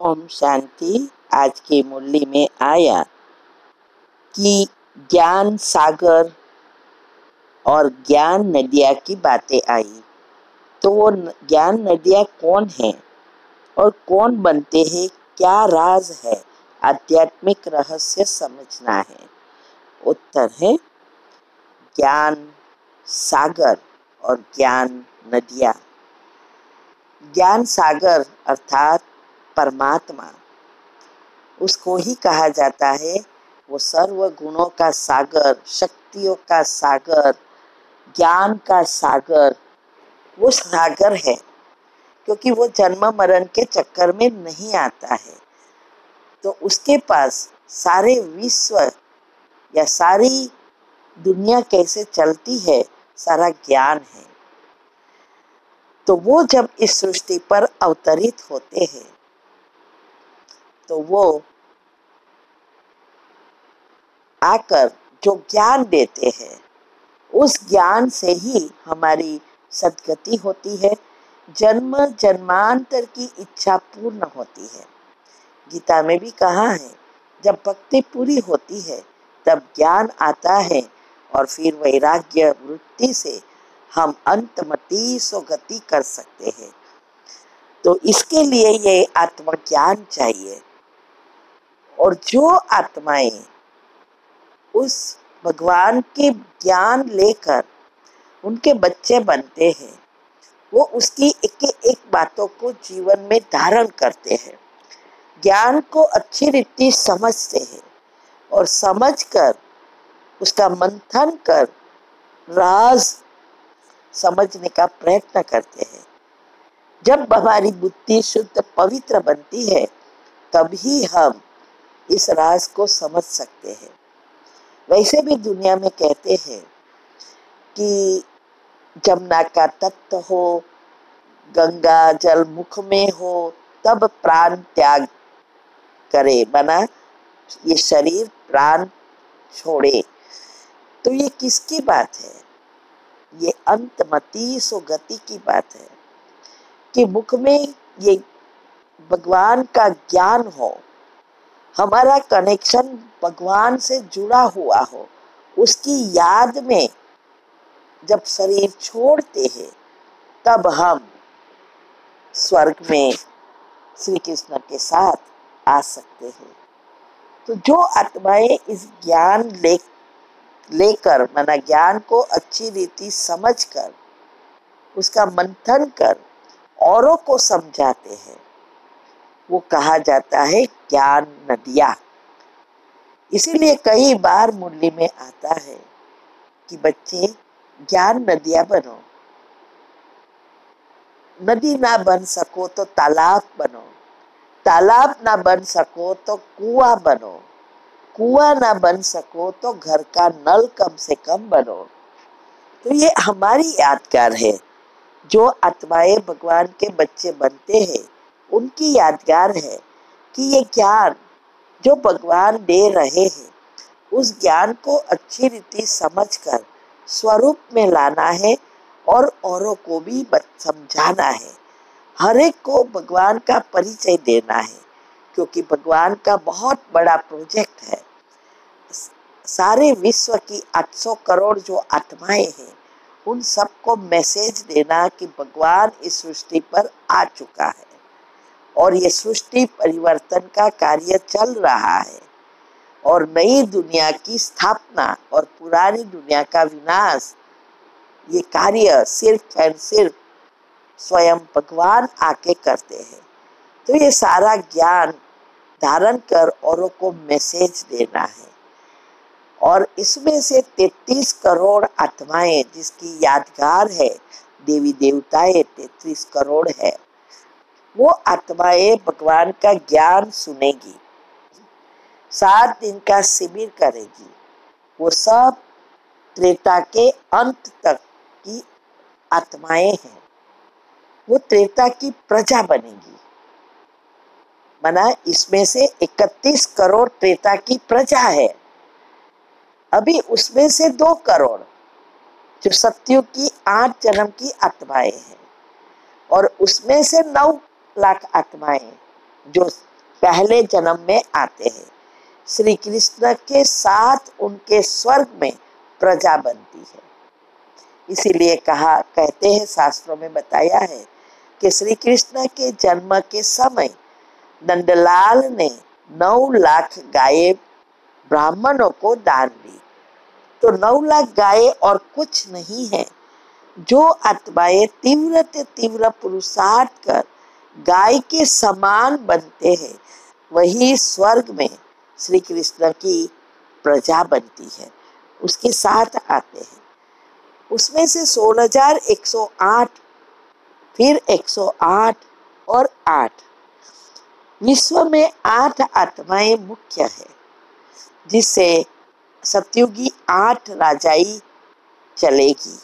ओम शांति। आज की मुरली में आया कि ज्ञान सागर और ज्ञान नदिया की बातें आई। तो वो ज्ञान नदियाँ कौन है और कौन बनते हैं, क्या राज है, आध्यात्मिक रहस्य समझना है। उत्तर है ज्ञान सागर और ज्ञान नदिया। ज्ञान सागर अर्थात परमात्मा, उसको ही कहा जाता है। वो सर्व गुणों का सागर, शक्तियों का सागर, ज्ञान का सागर, वो सागर है, क्योंकि वो जन्म मरण के चक्कर में नहीं आता है। तो उसके पास सारे विश्व या सारी दुनिया कैसे चलती है, सारा ज्ञान है। तो वो जब इस सृष्टि पर अवतरित होते हैं तो वो आकर जो ज्ञान देते हैं, उस ज्ञान से ही हमारी सद्गति होती है, जन्म जन्मांतर की इच्छा पूर्ण होती है। गीता में भी कहा है, जब भक्ति पूरी होती है तब ज्ञान आता है और फिर वैराग्य वृत्ति से हम अंतमती गति कर सकते हैं। तो इसके लिए ये आत्मज्ञान चाहिए। और जो आत्माएं उस भगवान के ज्ञान लेकर उनके बच्चे बनते हैं, वो उसकी एक एक बातों को जीवन में धारण करते हैं, ज्ञान को अच्छी रीति समझते हैं और समझकर उसका मंथन कर राज समझने का प्रयत्न करते हैं। जब हमारी बुद्धि शुद्ध पवित्र बनती है तभी हम इस राज को समझ सकते हैं। वैसे भी दुनिया में कहते हैं कि जमुना का तट हो, गंगा जल मुख में हो, तब प्राण त्याग करे, बना ये शरीर प्राण छोड़े। तो ये किसकी बात है? ये अंतमती गति की बात है कि मुख में ये भगवान का ज्ञान हो, हमारा कनेक्शन भगवान से जुड़ा हुआ हो, उसकी याद में जब शरीर छोड़ते हैं तब हम स्वर्ग में श्री कृष्ण के साथ आ सकते हैं। तो जो आत्माएं इस ज्ञान लेकर माना ज्ञान को अच्छी रीति समझकर उसका मंथन कर औरों को समझाते हैं, वो कहा जाता है ज्ञान नदिया। इसीलिए कई बार मुरली में आता है कि बच्चे ज्ञान नदिया बनो, नदी ना बन सको तो तालाब बनो, तालाब ना बन सको तो कुआं बनो, कुआं ना बन सको तो घर का नल कम से कम बनो। तो ये हमारी यादगार है। जो आत्माएं भगवान के बच्चे बनते हैं उनकी यादगार है कि ये ज्ञान जो भगवान दे रहे हैं, उस ज्ञान को अच्छी रीति समझकर स्वरूप में लाना है और औरों को भी समझाना है। हर एक को भगवान का परिचय देना है, क्योंकि भगवान का बहुत बड़ा प्रोजेक्ट है। सारे विश्व की 800 करोड़ जो आत्माएं हैं, उन सबको मैसेज देना कि भगवान इस सृष्टि पर आ चुका है और ये सृष्टि परिवर्तन का कार्य चल रहा है और नई दुनिया की स्थापना और पुरानी दुनिया का विनाश, ये कार्य सिर्फ और सिर्फ स्वयं भगवान आके करते हैं। तो ये सारा ज्ञान धारण कर औरों को मैसेज देना है। और इसमें से 33 करोड़ आत्माएं जिसकी यादगार है, देवी देवताएं 33 करोड़ है, वो आत्माएं भगवान का ज्ञान सुनेगी, 7 दिन का शिविर करेगी। वो सब त्रेता के अंत तक की आत्माएं हैं, वो त्रेता की प्रजा बनेगी। माना इसमें से 31 करोड़ त्रेता की प्रजा है, अभी उसमें से 2 करोड़ जो सत्युग की 8 जन्म की आत्माएं हैं और उसमें से 9 लाख आत्माएं जो पहले जन्म में आते हैं। श्री कृष्ण के साथ उनके स्वर्ग में प्रजा बनती है। इसीलिए कहते हैं, शास्त्रों में बताया है कि श्री कृष्ण के जन्म के समय नंदलाल ने 9 लाख गायें ब्राह्मणों को दान दी। तो 9 लाख गायें और कुछ नहीं है। जो आत्माएं तीव्र से तीव्र पुरुषार्थ कर गाय के समान बनते हैं, वही स्वर्ग में श्री कृष्ण की प्रजा बनती है, उसके साथ आते हैं। उसमें से 16,108, फिर 108 और 8। विश्व में 8 आत्माएं मुख्य है, जिससे सतयुगी 8 राजाई चलेगी।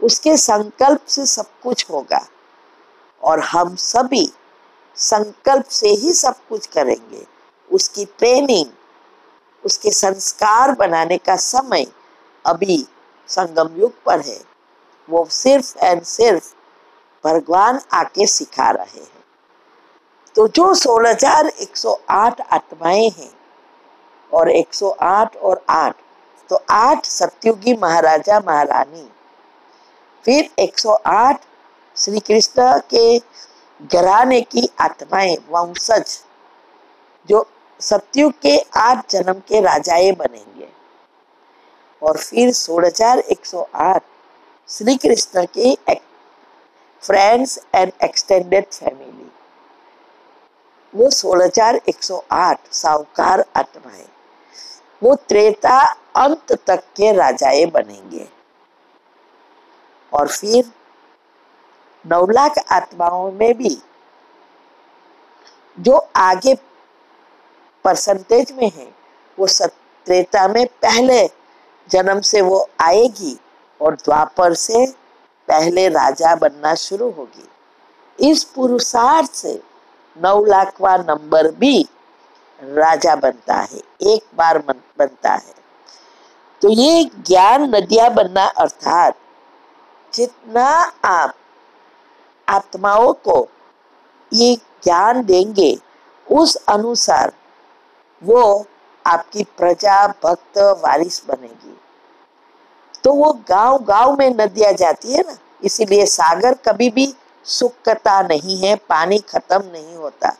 उसके संकल्प से सब कुछ होगा और हम सभी संकल्प से ही सब कुछ करेंगे। उसकी ट्रेनिंग, उसके संस्कार बनाने का समय अभी संगम युग पर है। वो सिर्फ एंड सिर्फ भगवान आके सिखा रहे हैं। तो जो 16,108 आत्माएं हैं और 108 और 8, तो 8 सतयुगी महाराजा महारानी, फिर 108 श्री कृष्ण के घराने की आत्माएं, वंशज, जो सतयुग के 8 जन्म के राजाएं बनेंगे। और फिर 16,108 श्री कृष्ण के फ्रेंड्स एंड एक्सटेंडेड फैमिली, वो 16,108 साहूकार आत्माएं, वो त्रेता अंत तक के राजाएं बनेंगे। और फिर 9 लाख आत्माओं में भी जो आगे परसेंटेज में है, वो त्रेता में पहले जन्म से वो आएगी और द्वापर से पहले राजा बनना शुरू होगी। इस पुरुषार्थ से 9 लाखवां नंबर भी राजा बनता है, एक बार बनता है। तो ये ज्ञान नदियां बनना, अर्थात जितना आप आत्माओं को ये ज्ञान देंगे, उस अनुसार वो आपकी प्रजा, भक्त, वारिस बनेगी। तो वो गांव गांव में नदियां जाती है ना, इसीलिए सागर कभी भी सूखता नहीं है, पानी खत्म नहीं होता।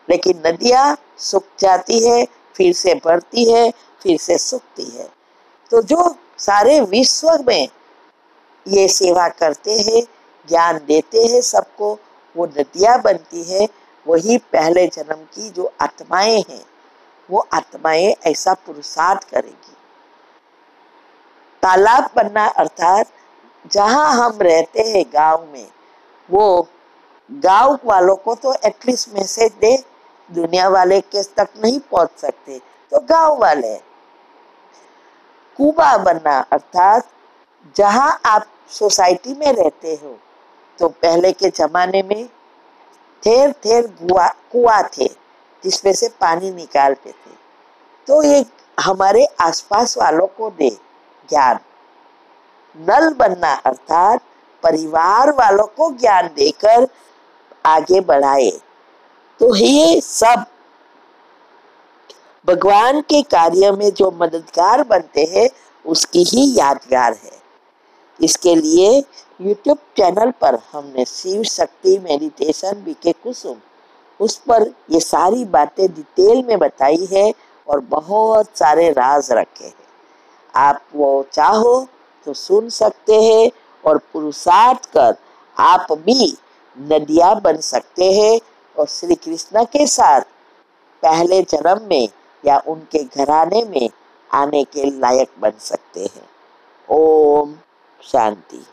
लेकिन नदियां सूख जाती है, फिर से बढ़ती है, फिर से सूखती है। तो जो सारे विश्व में ये सेवा करते हैं, ज्ञान देते हैं सबको, वो नदियां बनती है। वही पहले जन्म की जो आत्माएं हैं, वो आत्माएं ऐसा पुरुषार्थ करेगी। तालाब बनना, अर्थात जहां हम रहते हैं गांव में, वो गांव वालों को तो एटलीस्ट मैसेज दे, दुनिया वाले के तक नहीं पहुंच सकते, तो गांव वाले। कुआं बनना, अर्थात जहां आप सोसाइटी में रहते हो, तो पहले के जमाने में ठेर ठेर कुआं थे, जिसमें से पानी निकालते थे। तो ये हमारे आसपास वालों को दे ज्ञान। नल बनना, अर्थात परिवार वालों को ज्ञान देकर आगे बढ़ाए। तो ये सब भगवान के कार्य में जो मददगार बनते हैं, उसकी ही यादगार है। इसके लिए YouTube चैनल पर हमने शिव शक्ति मेडिटेशन बीके कुसुम, उस पर ये सारी बातें डिटेल में बताई है और बहुत सारे राज रखे हैं। आप वो चाहो तो सुन सकते हैं और पुरुषार्थ कर आप भी नदियां बन सकते हैं और श्री कृष्ण के साथ पहले जन्म में या उनके घराने में आने के लायक बन सकते हैं। ओम शांति।